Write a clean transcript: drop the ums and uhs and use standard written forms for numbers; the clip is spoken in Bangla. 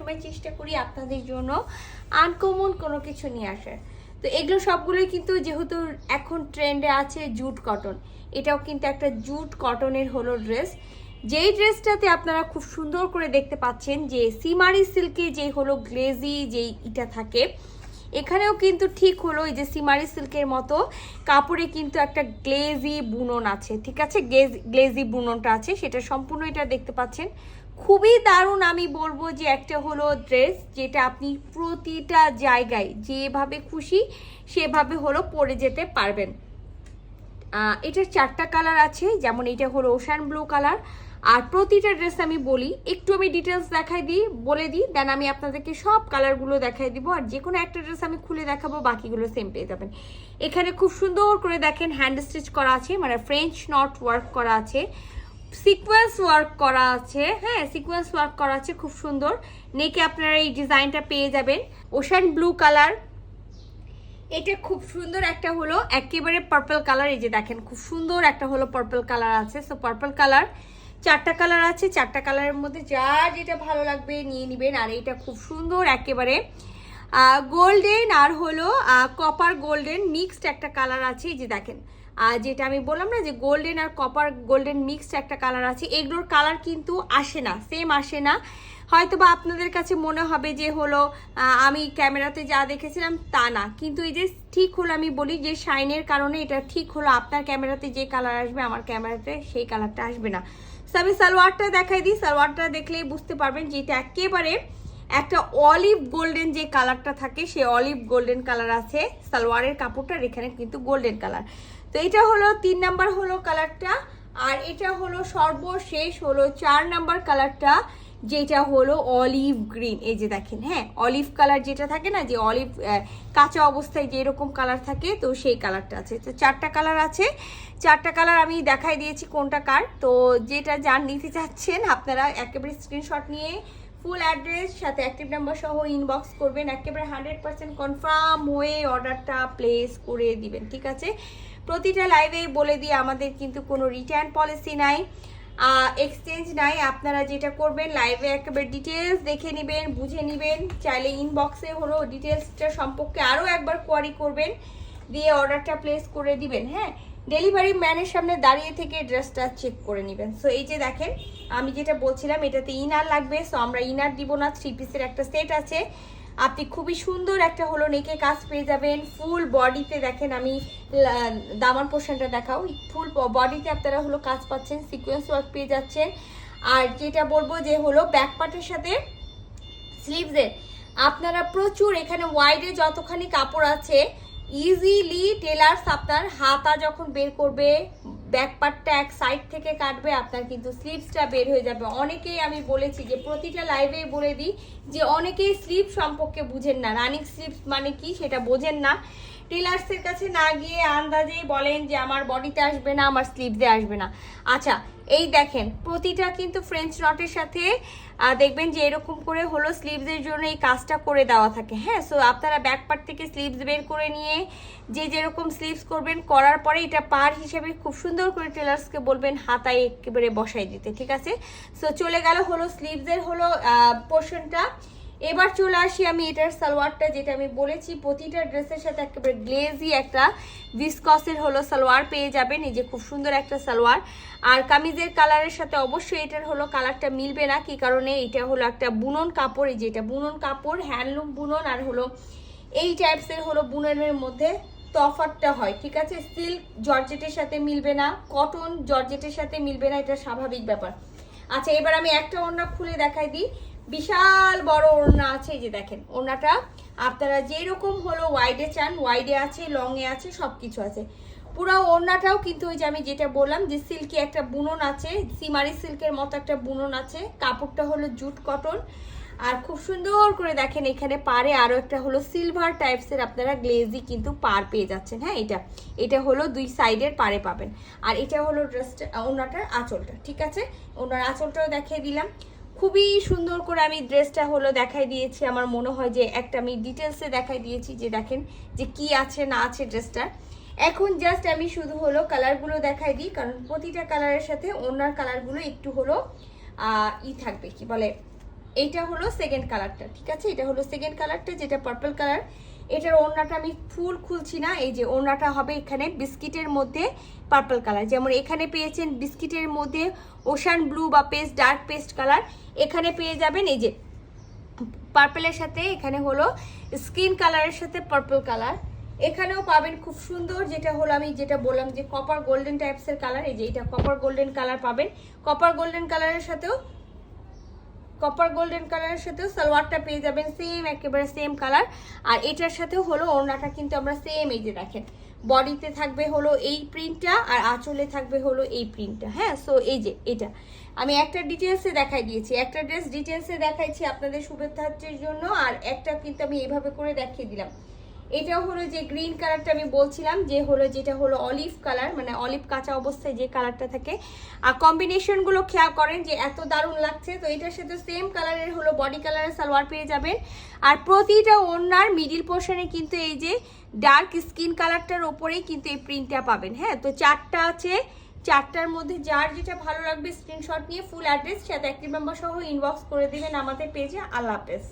সবসময় চেষ্টা করি আপনাদের জন্য আনকমন কোনো কিছু নিয়ে আসার। তো এগুলো সবগুলোই কিন্তু যেহেতু এখন ট্রেন্ডে আছে জুট কটন, এটাও কিন্তু একটা জুট কটনের হলো ড্রেস, যেই ড্রেসটাতে আপনারা খুব সুন্দর করে দেখতে পাচ্ছেন যে সিমারি সিল্কে যেই হলো গ্লেজি যেই ইটা থাকে, এখানেও কিন্তু ঠিক হলো এই যে সিমারি সিল্কের মতো কাপড়ে কিন্তু একটা গ্লেজি বুনন আছে, ঠিক আছে, গ্লেজি বুননটা আছে, সেটা সম্পূর্ণ এটা দেখতে পাচ্ছেন। খুবই দারুণ, আমি বলবো যে একটা হলো ড্রেস যেটা আপনি প্রতিটা জায়গায় যেভাবে খুশি সেভাবে হলো পরে যেতে পারবেন। এটার 4টা কালার আছে, যেমন এটা হলো ওশান ব্লু কালার। আর প্রতিটা ড্রেস আমি বলি একটু আমি ডিটেলস দেখাই দিই, বলে দিই, দেন আমি আপনাদেরকে সব কালারগুলো দেখাই দিব। আর যে কোনো একটা ড্রেস আমি খুলে দেখাবো, বাকিগুলো সেম পেয়ে যাবেন। এখানে খুব সুন্দর করে দেখেন হ্যান্ড স্টিচ করা আছে, মানে ফ্রেঞ্চ নট ওয়ার্ক করা আছে, সিকোয়েন্স ওয়ার্ক করা আছে, হ্যাঁ সিকোয়েন্স ওয়ার্ক করা আছে, খুব সুন্দর। নেকে আপনারা এই ডিজাইনটা পেয়ে যাবেন ওশান ব্লু কালার। এটা খুব সুন্দর একটা হলো একেবারে পার্পল কালার, এই যে দেখেন খুব সুন্দর একটা হলো পার্পল কালার আছে। সো পার্পল কালার 4টা কালার আছে, 4টা কালারের মধ্যে যার যেটা ভালো লাগবে নিয়ে নেবেন। আর এটা খুব সুন্দর একেবারে গোল্ডেন আর হলো কপার গোল্ডেন মিক্সড একটা কালার আছে, এই যে দেখেন যেটা আমি বললাম না যে গোল্ডেন আর কপার গোল্ডেন মিক্সড একটা কালার আছে। এগুলোর কালার কিন্তু আসে না, সেম আসে না, হয়তো বা আপনাদের কাছে মনে হবে যে হলো আমি ক্যামেরাতে যা দেখেছিলাম তা না, কিন্তু এই যে ঠিক হলো আমি বলি যে শাইনের কারণে এটা ঠিক হলো আপনার ক্যামেরাতে যে কালার আসবে আমার ক্যামেরাতে সেই কালারটা আসবে না। তো আমি সালোয়ারটা দেখাই দিই, সালোয়ারটা দেখলেই বুঝতে পারবেন যে এটা একেবারে একটা অলিভ গোল্ডেন যে কালারটা থাকে সেই অলিভ গোল্ডেন কালার আছে সালোয়ারের কাপড়টার, এখানে কিন্তু গোল্ডেন কালার। তো এটা হলো 3 নাম্বার হলো কালারটা। আর এটা হলো সর্বশেষ হলো 4 নাম্বার কালারটা, যেটা হলো অলিভ গ্রিন, এই যে দেখেন, হ্যাঁ অলিভ কালার যেটা থাকে না, যে অলিভ কাঁচা অবস্থায় যে এরকম কালার থাকে, তো সেই কালারটা আছে। তো 4টা কালার আছে, 4টা কালার আমি দেখাই দিয়েছি কোনটা কার। তো যেটা যার নিতে চাচ্ছেন আপনারা একেবারে স্ক্রিনশট নিয়ে ফুল অ্যাড্রেস সাথে অ্যাক্টিভ নাম্বার সহ ইনবক্স করবেন, একেবারে 100% কনফার্ম হয়ে অর্ডারটা প্লেস করে দিবেন, ঠিক আছে। প্রতিটা লাইভে বলে দিই আমাদের কিন্তু কোনো রিটার্ন পলিসি নাই, এক্সচেঞ্জ নাই। আপনারা যেটা করবেন লাইভে একেবারে ডিটেলস দেখে নেবেন, বুঝে নেবেন, চাইলে ইনবক্সে হলো ডিটেলসটা সম্পর্কে আরও একবার কোয়ারি করবেন, দিয়ে অর্ডারটা প্লেস করে দিবেন। হ্যাঁ, ডেলিভারি ম্যানের সামনে দাঁড়িয়ে থেকে ড্রেসটা চেক করে নেবেন। সো এই যে দেখেন আমি যেটা বলছিলাম এটাতে ইনার লাগবে, সো আমরা ইনার দিব না, 3 পিসের একটা সেট আছে। আপনি খুবই সুন্দর একটা হলো নেকে কাজ পেয়ে যাবেন। ফুল বডিতে দেখেন আমি দামান পোর্শনটা দেখাও, ফুল বডিতে আপনারা হলো কাজ পাচ্ছেন, সিকোয়েন্স ওয়ার্ক পেয়ে যাচ্ছেন। আর যেটা বলবো যে হলো ব্যাক পার্টের সাথে স্লিভসে আপনারা প্রচুর এখানে ওয়াইডে যতখানি কাপড় আছে ইজিলি টেলার্স আপনার হাতা যখন বের করবে ব্যাক পার্টটা এক সাইড থেকে কাটবে, আপনার কিন্তু স্লিভসটা বের হয়ে যাবে। অনেকেই আমি বলেছি যে প্রতিটা লাইভেই বলে দিই যে অনেকেই স্লিভ সম্পর্কে বুঝেন না, রানিং স্লিভস মানে কি সেটা বোঝেন না, টেলার্সের কাছে না গিয়ে আন্দাজেই বলেন যে আমার বডিতে আসবে না, আমার স্লিভসে আসবে না। আচ্ছা এই দেখেন প্রতিটা কিন্তু ফ্রেঞ্চ নটের সাথে দেখবেন যে এরকম করে হলো স্লিভসের জন্য এই কাজটা করে দেওয়া থাকে। হ্যাঁ, সো আপনারা ব্যাক পার্ট থেকে স্লিভস বের করে নিয়ে যে যেরকম স্লিভস করবেন, করার পরে এটা পার হিসেবে খুব সুন্দর করে টেলার্সকে বলবেন হাতায় একেবারে বসাই দিতে, ঠিক আছে। সো চলে গেল হলো স্লিভসের হলো পোর্শনটা। এবার চলে আসি আমি এটার সালোয়ারটা, যেটা আমি বলেছি প্রতিটা ড্রেসের সাথে একেবারে গ্লেজি একটা ভিসকসের হলো সালোয়ার পেয়ে যাবেন, এই যে খুব সুন্দর একটা সালোয়ার। আর কামিজের কালারের সাথে অবশ্যই এটার হলো কালারটা মিলবে না, কি কারণে এটা হলো একটা বুনন কাপড়, এই যে এটা বুনন কাপড়, হ্যান্ডলুম বুনন, আর হলো এই টাইপসের হলো বুননের মধ্যে তফাৎটা হয়, ঠিক আছে। সিল্ক জর্জেটের সাথে মিলবে না, কটন জর্জেটের সাথে মিলবে না, এটা স্বাভাবিক ব্যাপার। আচ্ছা এবার আমি একটা ওড়না খুলে দেখাই দিই, বিশাল বড় ওড়না আছে, এই যে দেখেন ওড়নাটা আপনারা যেরকম হলো ওয়াইডে চান ওয়াইডে আছে, লং এ আছে, সবকিছু আছে। পুরো ওড়নাটাও কিন্তু ওই যে আমি যেটা বললাম যে সিল্কি একটা বুনন আছে, সিমারি সিল্কের মতো একটা বুনন আছে, কাপড়টা হলো জুট কটন। আর খুব সুন্দর করে দেখেন এখানে পারে আরো একটা হলো সিলভার টাইপসের আপনারা গ্লেজি কিন্তু পার পেয়ে যাচ্ছেন। হ্যাঁ, এটা হলো দুই সাইডের পারে পাবেন। আর এটা হলো ড্রেসটা ওড়নাটার আঁচলটা, ঠিক আছে, ওড়নার আঁচলটাও দেখিয়ে দিলাম। খুবই সুন্দর করে আমি ড্রেসটা হলো দেখাই দিয়েছি, আমার মনে হয় যে একটা আমি ডিটেলসে দেখাই দিয়েছি যে দেখেন যে কি আছে না আছে ড্রেসটার। এখন জাস্ট আমি শুধু হলো কালারগুলো দেখাই দিই, কারণ প্রতিটা কালারের সাথে ওনার কালারগুলো একটু হলো থাকবে, কি বলে এইটা হলো সেকেন্ড কালারটা, ঠিক আছে? এটা হলো সেকেন্ড কালারটা, যেটা পার্পল কালার। এটার ওড়নাটা আমি ফুল খুলছি না, এই যে ওড়নাটা হবে এখানে বিস্কিটের মধ্যে পার্পল কালার, যেমন এখানে পেয়েছেন বিস্কিটের মধ্যে ওশান ব্লু বা পেস্ট ডার্ক পেস্ট কালার, এখানে পেয়ে যাবেন এই যে পার্পলের সাথে এখানে হলো স্কিন কালারের সাথে পার্পল কালার। এখানেও পাবেন খুব সুন্দর, যেটা হলো আমি যেটা বললাম যে কপার গোল্ডেন টাইপসের কালার, এই যে এটা কপার গোল্ডেন কালার পাবেন। কপার গোল্ডেন কালারের সাথেও সালোয়ারটা পেয়ে যাবেন সেম, একেবারে সেম কালার। আর এটার সাথেও হলো ওড়নাটা কিন্তু আমরা সেম, এই যে দেখেন বডিতে থাকবে হলো এই প্রিন্টটা আর আঁচলে থাকবে হলো এই প্রিন্টটা। হ্যাঁ, সো এই যে এটা আমি একটা ডিটেলসে দেখাই দিয়েছি, একটা ড্রেস ডিটেলসে দেখাইছি আপনাদের সুবিধার্থের জন্য, আর একটা কিন্তু আমি এইভাবে করে দেখিয়ে দিলাম। এটাও হলো যে গ্রিন কালারটা আমি বলছিলাম যে হলো যেটা হলো অলিভ কালার, মানে অলিভ কাঁচা অবস্থায় যে কালারটা থাকে। আর কম্বিনেশনগুলো খেয়াল করেন যে এত দারুণ লাগছে। তো এটার সাথে সেম কালারের হলো বডি কালারের সালোয়ার পেয়ে যাবেন। আর প্রতিটা ওড়নার মিডিল পোর্শনে কিন্তু এই যে ডার্ক স্কিন কালারটার ওপরেই কিন্তু এই প্রিন্টটা পাবেন। হ্যাঁ, তো 4টা আছে, 4টার মধ্যে যার যেটা ভালো লাগবে স্ক্রিনশট নিয়ে ফুল অ্যাড্রেস সাথে অ্যাক্টিভ নাম্বার সহ ইনবক্স করে দিবেন আমাদের পেজে। আল্লাহ হাফেজ।